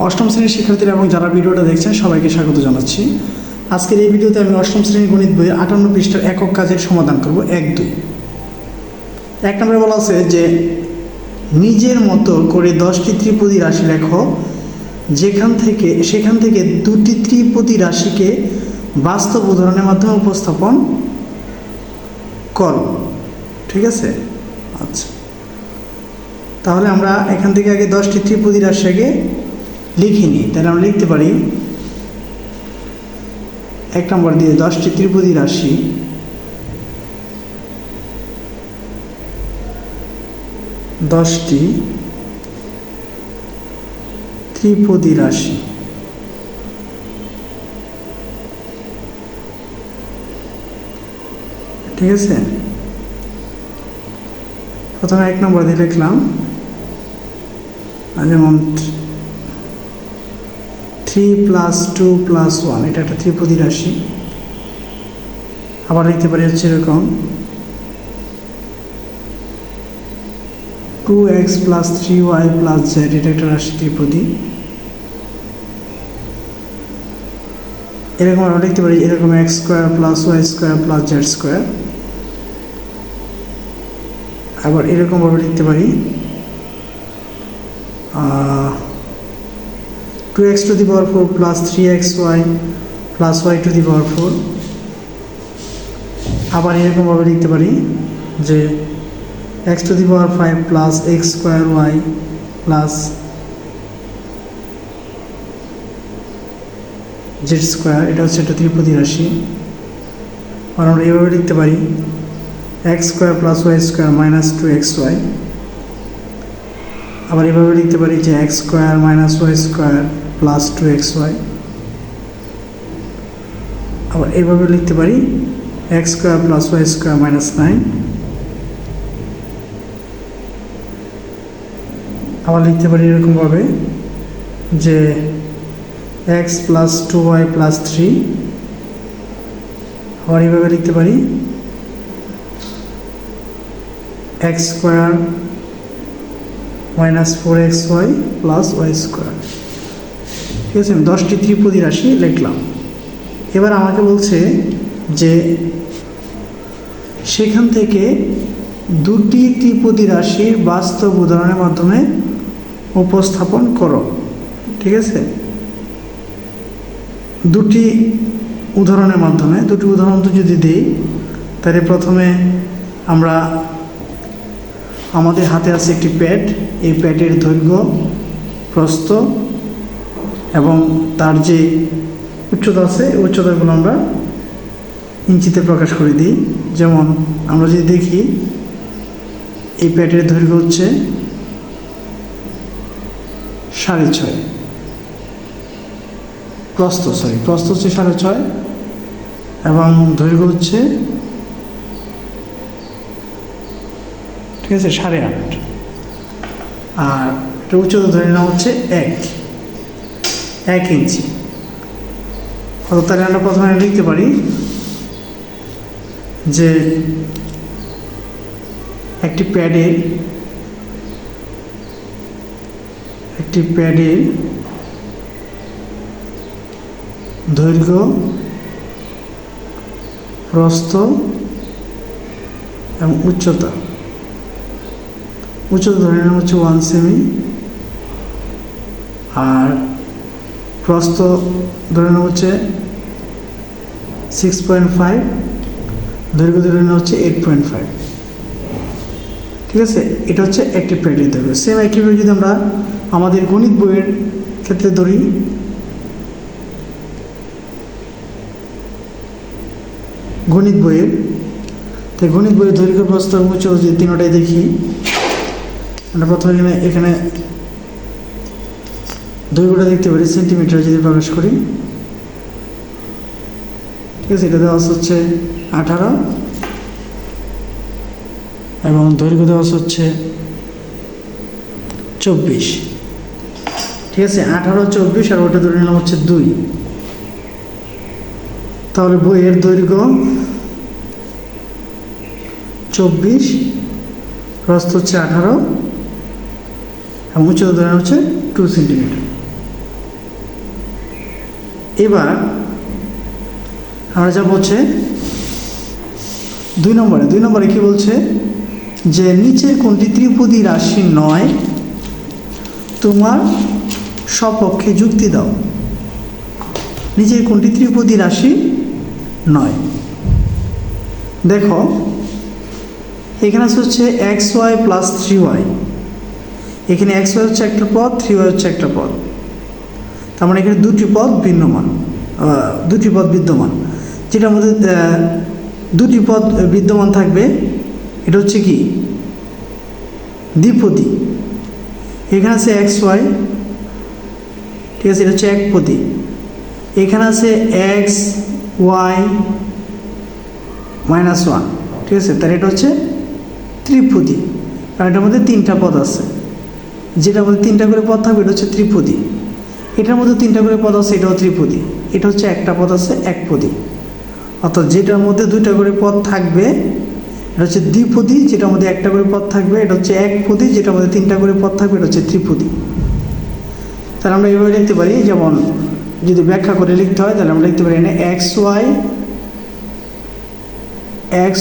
অষ্টম শ্রেণীর শিক্ষার্থীরা এবং যারা ভিডিওটা দেখছেন সবাইকে স্বাগত জানাচ্ছি। আজকের এই ভিডিওতে আমি অষ্টম শ্রেণীর গণিত বইয়ের 58 পৃষ্ঠার একক কাজের সমাধান করব 1-2। 1 নম্বরে বলা আছে যে নিজের মতো করে 10টি ত্রিপদী রাশি লেখো, সেখান থেকে দুটি ত্রিপদী রাশিকে বাস্তব উদাহরণের মাধ্যমে উপস্থাপন করো। ঠিক আছে, আচ্ছা, তাহলে আমরা এখান থেকে আগে 10টি ত্রিপদী রাশি আগে লিখে নিই। তাহলে আমরা লিখতে পারি 1 নম্বর দিয়ে 10টি ত্রিপদী রাশি, ঠিক আছে। প্রথমে 1 নম্বর দিয়ে লিখলাম যেমন 3 + 2 + 1, এটা একটা ত্রিপদী রাশি। আবার লিখতে পারি হচ্ছে এরকম 2x + 3y + z, এটা একটা রাশি ত্রিপদী। এরকম আমরা লিখতে পারি এরকম x² + y² + z²। আবার এরকমভাবে লিখতে পারি 2x⁴ + 3xy + y⁴। আবার এরকমভাবে লিখতে পারি যে x⁵ + x²y + z², এটা হচ্ছে একটা ত্রিপদী রাশি। আর আমরা এভাবে লিখতে পারি x² + y² - 2xy। আবার এভাবে লিখতে পারি যে x² - y² + 2xy। আবার এভাবে লিখতে পারি x² + y² - 9। আবার লিখতে পারি এরকমভাবে যে x + 2y + 3। আবার এইভাবে লিখতে পারি x² - 4xy + y²। ঠিক আছে, আমি 10টি ত্রিপদী রাশি লিখলাম। এবার আমাকে বলছে যে সেখান থেকে দুটি ত্রিপদী রাশির বাস্তব উদাহরণের মাধ্যমে উপস্থাপন করো। ঠিক আছে, দুটি উদাহরণের মাধ্যমে, দুটি উদাহরণ তো যদি দিই তাহলে প্রথমে আমরা আমাদের হাতে আছে একটি প্যাড। এই প্যাডের দৈর্ঘ্য, প্রস্থ এবং তার যে উচ্চতা আছে, উচ্চতাগুলো আমরা ইঞ্চিতে প্রকাশ করে দিই। যেমন আমরা যদি দেখি এই প্যাডের দৈর্ঘ্য হচ্ছে 6.5, প্রস্থ হচ্ছে 6.5 এবং দৈর্ঘ্য হচ্ছে, ঠিক আছে, 8.5। আর এটা উচ্চতা ধরে নেওয়া হচ্ছে 1 ইঞ্চি। তাহলে আমরা প্রথমে লিখতে পারি যে একটি প্যাডের দৈর্ঘ্য, প্রস্থ এবং উচ্চতা ধরে নেওয়া হচ্ছে 1 সেমি। আর প্রস্থ ধরে নেওয়া হচ্ছে 6.5, দৈর্ঘ্য ধরে নেওয়া হচ্ছে 8.5। ঠিক আছে, এটা হচ্ছে একটি প্যাডের দৈর্ঘ্য। সেম একইভাবে যদি আমরা আমাদের গণিত বইয়ের ক্ষেত্রে ধরি, গণিত বইয়ের দৈর্ঘ্য, প্রস্থ এবং উচ্চতা যদি তিনটাই দেখি, আমরা প্রথমে এখানে দৈর্ঘ্যটা দেখতে পারি সেন্টিমিটার যদি প্রকাশ করি। ঠিক আছে, এটা দেওয়া হচ্ছে 18 এবং দৈর্ঘ্য দেওয়া হচ্ছে 24। ঠিক আছে, 18, 24 আর ওটা ধরে নিলাম হচ্ছে 2। তাহলে বইয়ের দৈর্ঘ্য 24, প্রস্থ হচ্ছে 18 এবং উচ্চতা ধরে হচ্ছে 2 সেন্টিমিটার। এবার আমরা যা বলছে 2 নম্বরে কি বলছে যে নিচের কোনটি ত্রিপদী রাশি নয়, তোমার সপক্ষে যুক্তি দাও। নিচের কোনটি ত্রিপদী রাশি নয়? দেখো এখানে হচ্ছে xy প্লাস 3y, এখানে xy হচ্ছে একটা পদ, 3y হচ্ছে একটা পদ, তার মানে এখানে দুটি পদ বিদ্যমান, যেটার মধ্যে দুটি পদ বিদ্যমান থাকবে এটা হচ্ছে কি দ্বিপদী। এখানে আছে xy, ঠিক আছে, এটা হচ্ছে একপদী। এখানে আছে x y -1, ঠিক আছে, তার এটা হচ্ছে ত্রিপদী, কারণ এটার মধ্যে 3টা পদ আছে, যেটার মধ্যে 3টা করে পদ থাকবে এটা হচ্ছে ত্রিপদী। এটার মধ্যে 3টা করে পদ আছে, এটাও ত্রিপদী। এটা হচ্ছে একটা পদ আছে একপদী, অর্থাৎ যেটার মধ্যে 2টা করে পদ থাকবে এটা হচ্ছে দ্বিপদী, যেটার মধ্যে একটা করে পদ থাকবে এটা হচ্ছে একপদী, যেটার মধ্যে 3টা করে পদ থাকবে এটা হচ্ছে ত্রিপদী। তাহলে আমরা এইভাবে লিখতে পারি, যেমন যদি ব্যাখ্যা করে লিখতে হয় তাহলে আমরা লিখতে পারি এখানে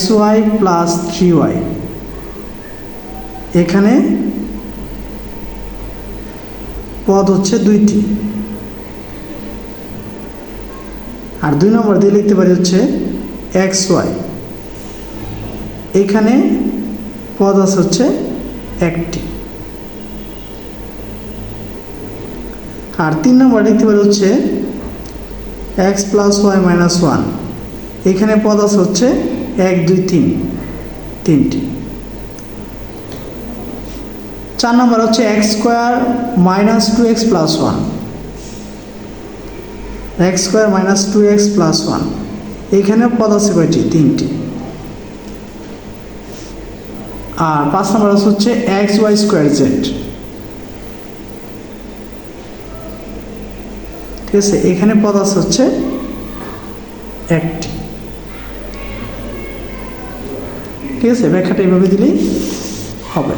xy প্লাস 3y, এখানে পদ হচ্ছে 2টি। আর 2 নম্বর দিয়ে লিখতে পারি হচ্ছে xy, এখানে পদ আছে হচ্ছে একটি। আর 3 নম্বর লিখতে পারি হচ্ছে x প্লাস y মাইনাস 1, এখানে পদ আছে হচ্ছে 1 2 3, 3টি। 4 নম্বর হচ্ছে x square minus 2x plus 1, x square minus 2x plus 1, এখানে পদ আছে কয়টি? 3টি। আর 5 নম্বর হচ্ছে xy স্কোয়ার z, ঠিক আছে, এখানে পদ আছে হচ্ছে একটি। ঠিক আছে, ব্যাখ্যাটা এইভাবে দিলেই হবে।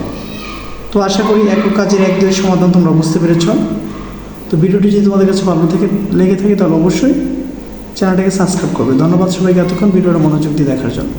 তো আশা করি একক কাজের 1-2 সমাধান তোমরা বুঝতে পেরেছ। তো ভিডিওটি যদি তোমাদের কাছে ভালো লেগে থাকে তাহলে অবশ্যই চ্যানেলটাকে সাবস্ক্রাইব করবে। ধন্যবাদ সবাইকে এতক্ষণ ভিডিওটা মনোযোগ দিয়ে দেখার জন্য।